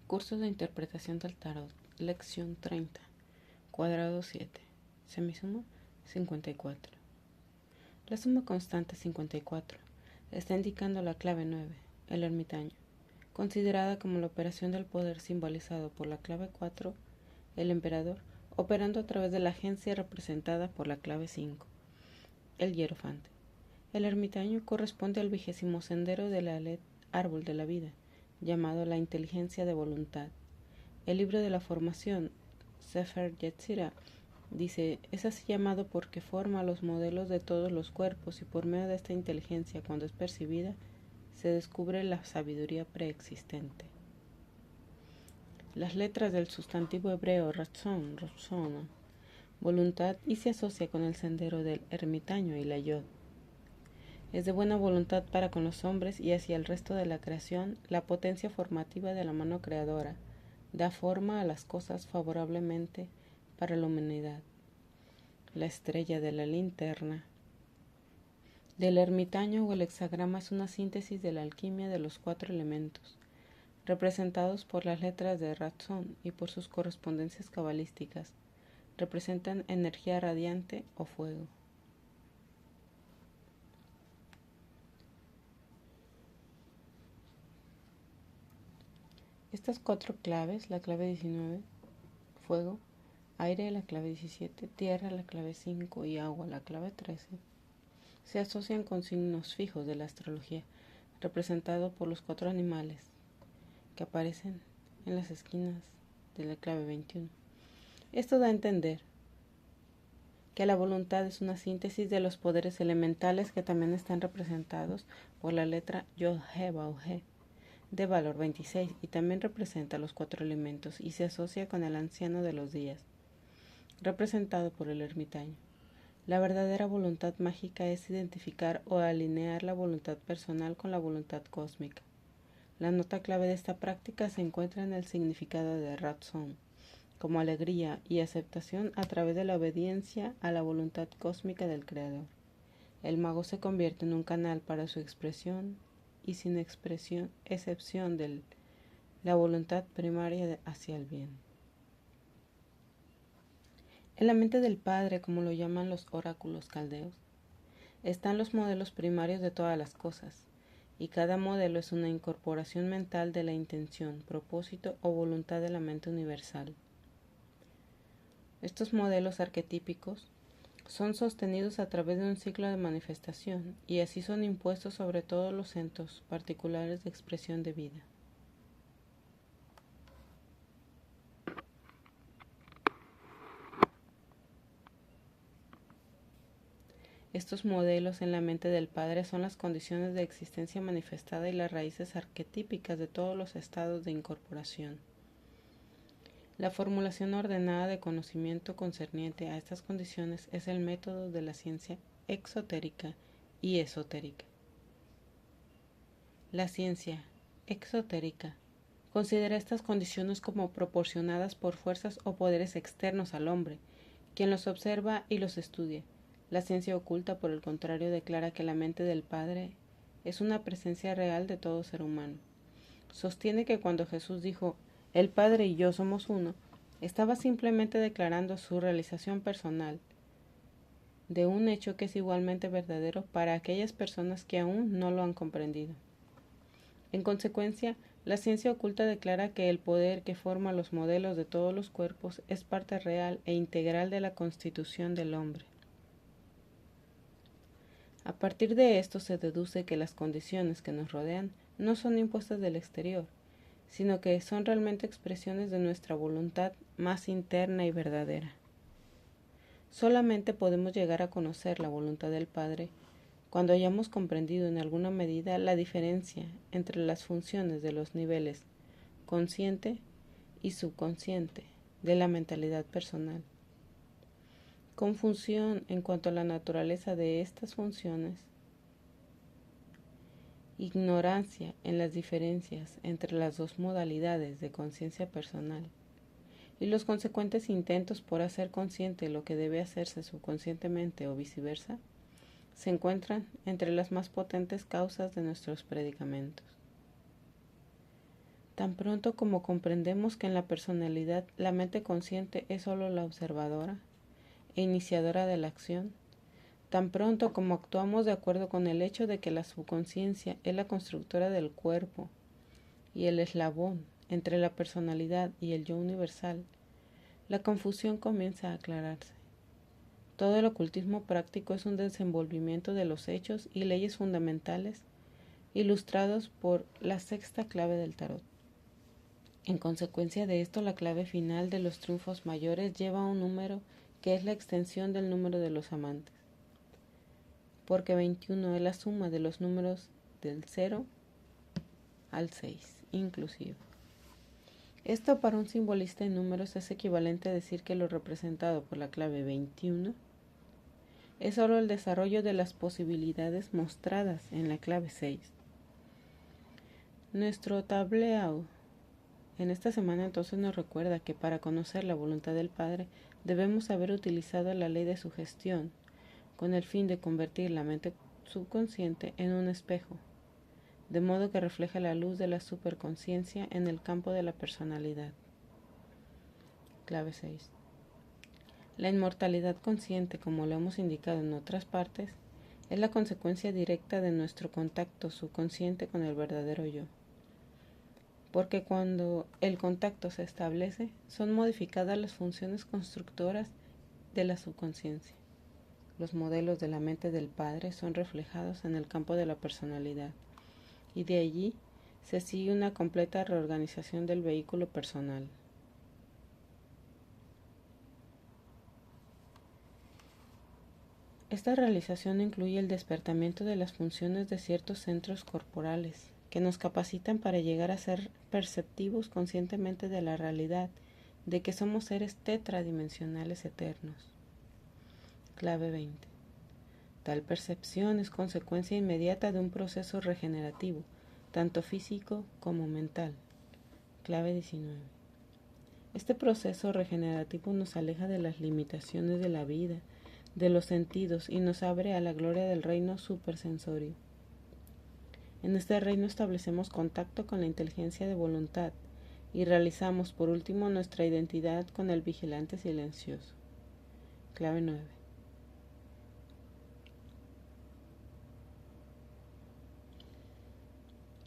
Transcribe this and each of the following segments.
Curso de interpretación del tarot, lección 30, cuadrado 7, semisuma 54. La suma constante 54 está indicando la clave 9, el ermitaño, considerada como la operación del poder simbolizado por la clave 4, el emperador, operando a través de la agencia representada por la clave 5, el hierofante. El ermitaño corresponde al 20º sendero del árbol de la vida, llamado la inteligencia de voluntad. El libro de la formación, Sefer Yetzirah, dice, es así llamado porque forma los modelos de todos los cuerpos y por medio de esta inteligencia, cuando es percibida, se descubre la sabiduría preexistente. Las letras del sustantivo hebreo ratzon, voluntad, y se asocia con el sendero del ermitaño y la yod. Es de buena voluntad para con los hombres y hacia el resto de la creación, la potencia formativa de la mano creadora da forma a las cosas favorablemente para la humanidad. La estrella de la linterna del ermitaño o el hexagrama es una síntesis de la alquimia de los 4 elementos, representados por las letras de Ratzon y por sus correspondencias cabalísticas. Representan energía radiante o fuego. Estas 4 claves, la clave 19, fuego, aire, la clave 17, tierra, la clave 5 y agua, la clave 13, se asocian con signos fijos de la astrología, representados por los 4 animales que aparecen en las esquinas de la clave 21. Esto da a entender que la voluntad es una síntesis de los poderes elementales que también están representados por la letra Yod-He-Vav-He de valor 26 y también representa los 4 elementos y se asocia con el anciano de los días, representado por el ermitaño. La verdadera voluntad mágica es identificar o alinear la voluntad personal con la voluntad cósmica. La nota clave de esta práctica se encuentra en el significado de Ratzon, como alegría y aceptación a través de la obediencia a la voluntad cósmica del Creador. El mago se convierte en un canal para su expresión y sin excepción de la voluntad primaria hacia el bien. En la mente del Padre, como lo llaman los oráculos caldeos, están los modelos primarios de todas las cosas, y cada modelo es una incorporación mental de la intención, propósito o voluntad de la mente universal. Estos modelos arquetípicos son sostenidos a través de un ciclo de manifestación y así son impuestos sobre todos los centros particulares de expresión de vida. Estos modelos en la mente del Padre son las condiciones de existencia manifestada y las raíces arquetípicas de todos los estados de incorporación. La formulación ordenada de conocimiento concerniente a estas condiciones es el método de la ciencia exotérica y esotérica. La ciencia exotérica considera estas condiciones como proporcionadas por fuerzas o poderes externos al hombre, quien los observa y los estudia. La ciencia oculta, por el contrario, declara que la mente del Padre es una presencia real de todo ser humano. Sostiene que cuando Jesús dijo, el Padre y yo somos uno, estaba simplemente declarando su realización personal de un hecho que es igualmente verdadero para aquellas personas que aún no lo han comprendido. En consecuencia, la ciencia oculta declara que el poder que forma los modelos de todos los cuerpos es parte real e integral de la constitución del hombre. A partir de esto se deduce que las condiciones que nos rodean no son impuestas del exterior, sino que son realmente expresiones de nuestra voluntad más interna y verdadera. Solamente podemos llegar a conocer la voluntad del Padre cuando hayamos comprendido en alguna medida la diferencia entre las funciones de los niveles consciente y subconsciente de la mentalidad personal. Confusión en cuanto a la naturaleza de estas funciones, ignorancia en las diferencias entre las dos modalidades de conciencia personal y los consecuentes intentos por hacer consciente lo que debe hacerse subconscientemente o viceversa, se encuentran entre las más potentes causas de nuestros predicamentos. Tan pronto como comprendemos que en la personalidad la mente consciente es sólo la observadora e iniciadora de la acción, tan pronto como actuamos de acuerdo con el hecho de que la subconsciencia es la constructora del cuerpo y el eslabón entre la personalidad y el yo universal, la confusión comienza a aclararse. Todo el ocultismo práctico es un desenvolvimiento de los hechos y leyes fundamentales ilustrados por la sexta clave del tarot. En consecuencia de esto, la clave final de los triunfos mayores lleva un número que es la extensión del número de los amantes, porque 21 es la suma de los números del 0 al 6, inclusive. Esto para un simbolista en números es equivalente a decir que lo representado por la clave 21 es solo el desarrollo de las posibilidades mostradas en la clave 6. Nuestro tableau en esta semana entonces nos recuerda que para conocer la voluntad del Padre debemos haber utilizado la ley de sugestión con el fin de convertir la mente subconsciente en un espejo, de modo que refleje la luz de la superconciencia en el campo de la personalidad. Clave 6. La inmortalidad consciente, como lo hemos indicado en otras partes, es la consecuencia directa de nuestro contacto subconsciente con el verdadero yo. Porque cuando el contacto se establece, son modificadas las funciones constructoras de la subconsciencia. Los modelos de la mente del Padre son reflejados en el campo de la personalidad, y de allí se sigue una completa reorganización del vehículo personal. Esta realización incluye el despertamiento de las funciones de ciertos centros corporales, que nos capacitan para llegar a ser perceptivos conscientemente de la realidad de que somos seres tetradimensionales eternos. Clave 20. Tal percepción es consecuencia inmediata de un proceso regenerativo, tanto físico como mental. Clave 19. Este proceso regenerativo nos aleja de las limitaciones de la vida, de los sentidos y nos abre a la gloria del reino supersensorio. En este reino establecemos contacto con la inteligencia de voluntad y realizamos por último nuestra identidad con el vigilante silencioso. Clave 9.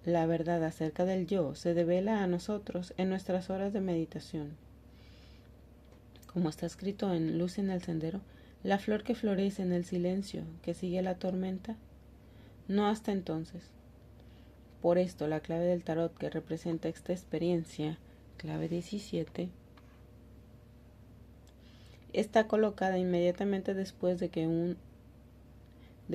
La verdad acerca del yo se devela a nosotros en nuestras horas de meditación. Como está escrito en Luz en el Sendero, la flor que florece en el silencio que sigue la tormenta, no hasta entonces. Por esto, la clave del tarot que representa esta experiencia, clave 17, está colocada inmediatamente después de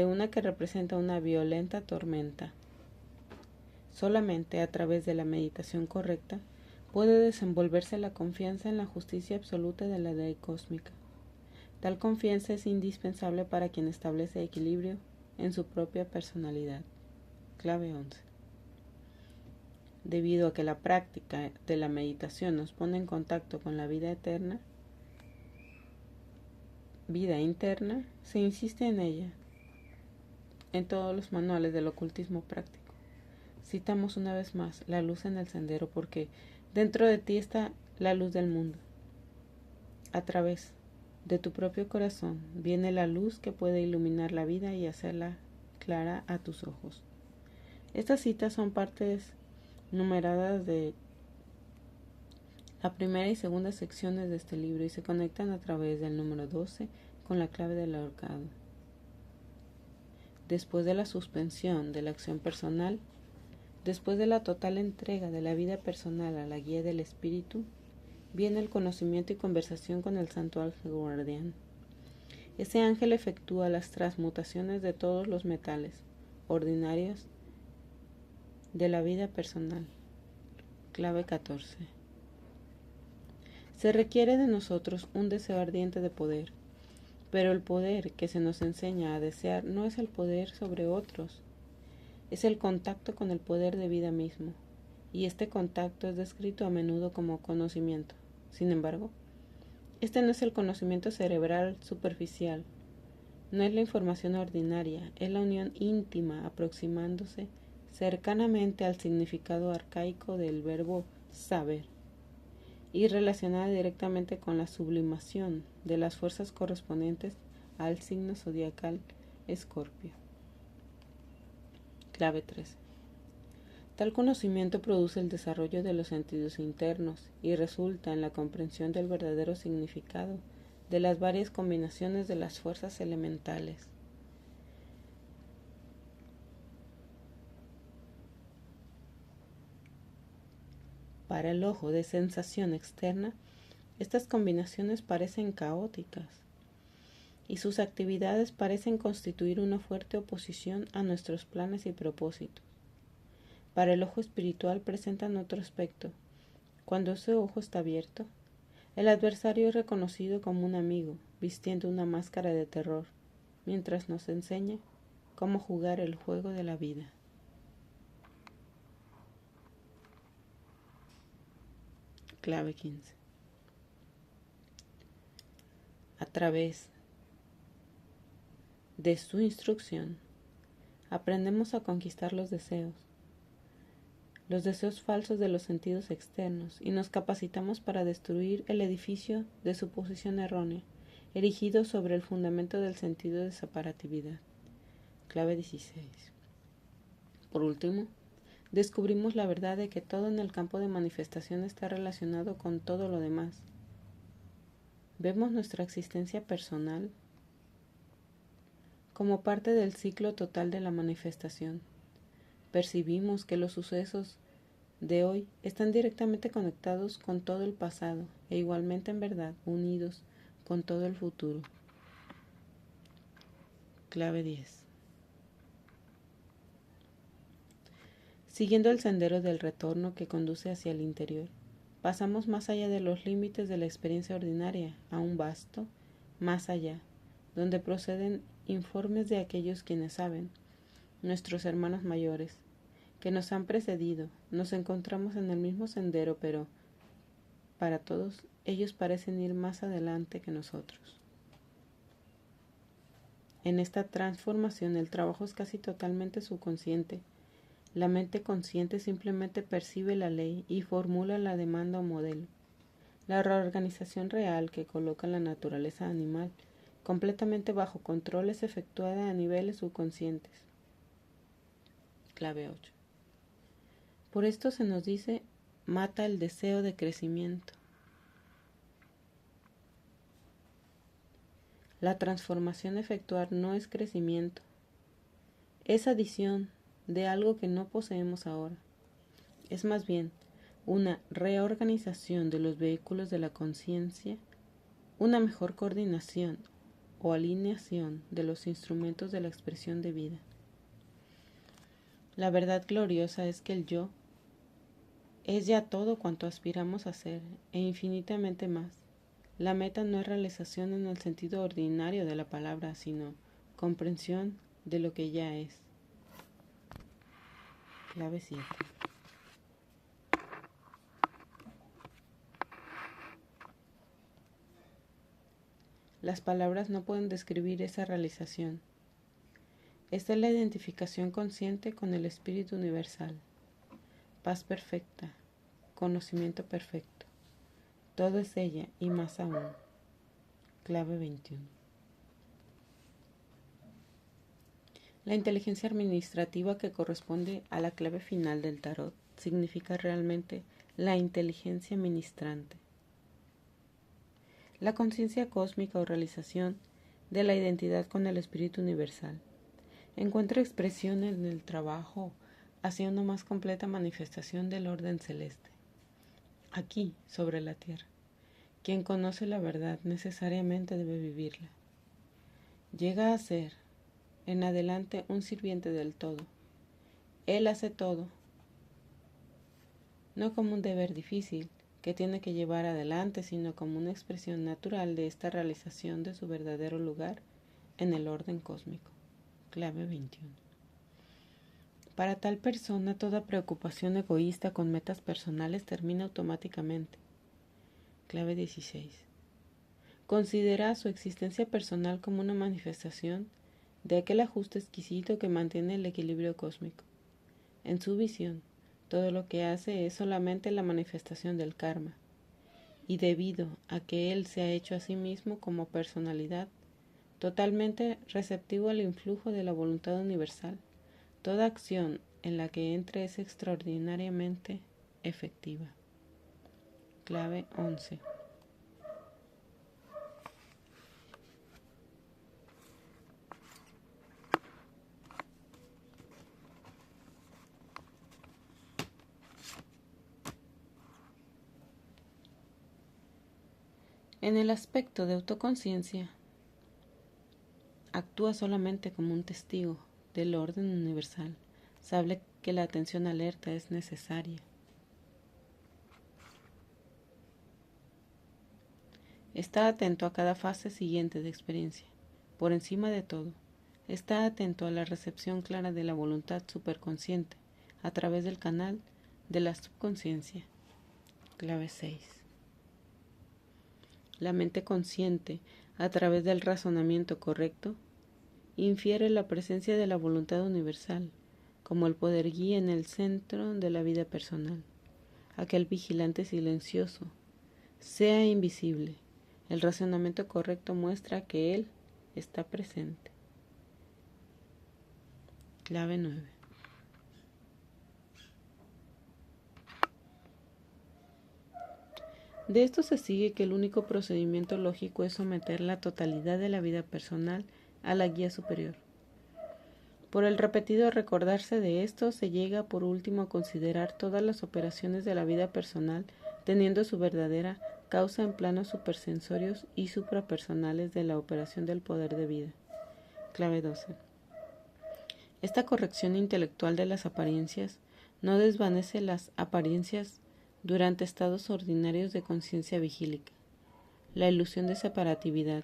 una que representa una violenta tormenta. Solamente a través de la meditación correcta puede desenvolverse la confianza en la justicia absoluta de la ley cósmica. Tal confianza es indispensable para quien establece equilibrio en su propia personalidad. Clave 11. Debido a que la práctica de la meditación nos pone en contacto con la vida interna, se insiste en ella en todos los manuales del ocultismo práctico. Citamos una vez más la luz en el sendero porque dentro de ti está la luz del mundo. A través de tu propio corazón viene la luz que puede iluminar la vida y hacerla clara a tus ojos. Estas citas son partes numeradas de la primera y segunda secciones de este libro y se conectan a través del número 12 con la clave del ahorcado. Después de la suspensión de la acción personal, después de la total entrega de la vida personal a la guía del espíritu, viene el conocimiento y conversación con el santo ángel guardián. Ese ángel efectúa las transmutaciones de todos los metales ordinarios de la vida personal. Clave 14. Se requiere de nosotros un deseo ardiente de poder, pero el poder que se nos enseña a desear no es el poder sobre otros, es el contacto con el poder de vida mismo, y este contacto es descrito a menudo como conocimiento. Sin embargo, este no es el conocimiento cerebral superficial, no es la información ordinaria, es la unión íntima aproximándose cercanamente al significado arcaico del verbo saber y relacionada directamente con la sublimación de las fuerzas correspondientes al signo zodiacal Escorpio. Clave 13. Tal conocimiento produce el desarrollo de los sentidos internos y resulta en la comprensión del verdadero significado de las varias combinaciones de las fuerzas elementales. Para el ojo de sensación externa, estas combinaciones parecen caóticas y sus actividades parecen constituir una fuerte oposición a nuestros planes y propósitos. Para el ojo espiritual presentan otro aspecto. Cuando ese ojo está abierto, el adversario es reconocido como un amigo, vistiendo una máscara de terror, mientras nos enseña cómo jugar el juego de la vida. Clave 15. A través de su instrucción, aprendemos a conquistar los deseos falsos de los sentidos externos, y nos capacitamos para destruir el edificio de suposición errónea, erigido sobre el fundamento del sentido de separatividad. Clave 16. Por último, descubrimos la verdad de que todo en el campo de manifestación está relacionado con todo lo demás. Vemos nuestra existencia personal como parte del ciclo total de la manifestación. Percibimos que los sucesos de hoy están directamente conectados con todo el pasado e igualmente en verdad unidos con todo el futuro. Clave 10. Siguiendo el sendero del retorno que conduce hacia el interior, pasamos más allá de los límites de la experiencia ordinaria a un vasto más allá, donde proceden informes de aquellos quienes saben, nuestros hermanos mayores, que nos han precedido. Nos encontramos en el mismo sendero, pero para todos ellos parecen ir más adelante que nosotros. En esta transformación el trabajo es casi totalmente subconsciente. La mente consciente simplemente percibe la ley y formula la demanda o modelo. La reorganización real que coloca la naturaleza animal completamente bajo control es efectuada a niveles subconscientes. Clave 8. Por esto se nos dice, mata el deseo de crecimiento. La transformación efectuar no es crecimiento, es adición de algo que no poseemos ahora. Es más bien una reorganización de los vehículos de la conciencia, una mejor coordinación o alineación de los instrumentos de la expresión de vida. La verdad gloriosa es que el yo es ya todo cuanto aspiramos a ser e infinitamente más. La meta no es realización en el sentido ordinario de la palabra, sino comprensión de lo que ya es. Clave 7. Las palabras no pueden describir esa realización. Esta es la identificación consciente con el Espíritu Universal. Paz perfecta, conocimiento perfecto. Todo es ella y más aún. Clave 21. La inteligencia administrativa que corresponde a la clave final del tarot significa realmente la inteligencia ministrante. La conciencia cósmica o realización de la identidad con el Espíritu Universal encuentra expresión en el trabajo hacia una más completa manifestación del orden celeste. Aquí, sobre la tierra, quien conoce la verdad necesariamente debe vivirla. Llega a ser, en adelante, un sirviente del todo. Él hace todo, no como un deber difícil que tiene que llevar adelante, sino como una expresión natural de esta realización de su verdadero lugar en el orden cósmico. Clave 21. Para tal persona, toda preocupación egoísta con metas personales termina automáticamente. Clave 16. Considera su existencia personal como una manifestación de aquel ajuste exquisito que mantiene el equilibrio cósmico. En su visión, todo lo que hace es solamente la manifestación del karma, y debido a que él se ha hecho a sí mismo como personalidad, totalmente receptivo al influjo de la voluntad universal, toda acción en la que entre es extraordinariamente efectiva. Clave 11. En el aspecto de autoconciencia, actúa solamente como un testigo del orden universal. Sabe que la atención alerta es necesaria. Está atento a cada fase siguiente de experiencia. Por encima de todo, está atento a la recepción clara de la voluntad superconsciente a través del canal de la subconsciencia. Clave 6. La mente consciente, a través del razonamiento correcto, infiere la presencia de la voluntad universal como el poder guía en el centro de la vida personal. Aquel vigilante silencioso, sea invisible. El razonamiento correcto muestra que él está presente. Clave 9. De esto se sigue que el único procedimiento lógico es someter la totalidad de la vida personal a la guía superior. Por el repetido recordarse de esto, se llega por último a considerar todas las operaciones de la vida personal teniendo su verdadera causa en planos supersensorios y suprapersonales de la operación del poder de vida. Clave 12. Esta corrección intelectual de las apariencias no desvanece las apariencias durante estados ordinarios de conciencia vigílica. La ilusión de separatividad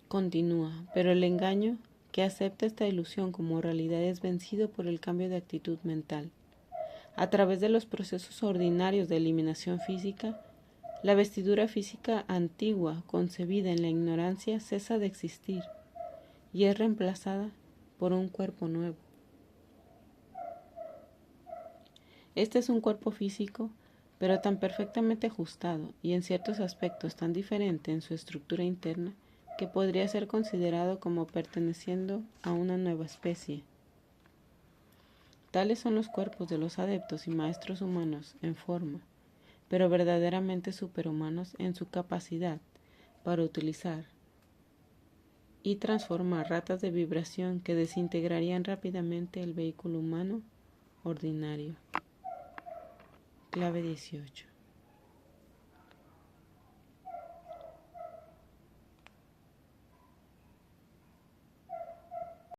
continúa, pero el engaño que acepta esta ilusión como realidad es vencido por el cambio de actitud mental. A través de los procesos ordinarios de eliminación física, la vestidura física antigua, concebida en la ignorancia, cesa de existir y es reemplazada por un cuerpo nuevo. Este es un cuerpo físico, pero tan perfectamente ajustado y en ciertos aspectos tan diferente en su estructura interna que podría ser considerado como perteneciendo a una nueva especie. Tales son los cuerpos de los adeptos y maestros humanos en forma, pero verdaderamente superhumanos en su capacidad para utilizar y transformar ratas de vibración que desintegrarían rápidamente el vehículo humano ordinario. Clave 18.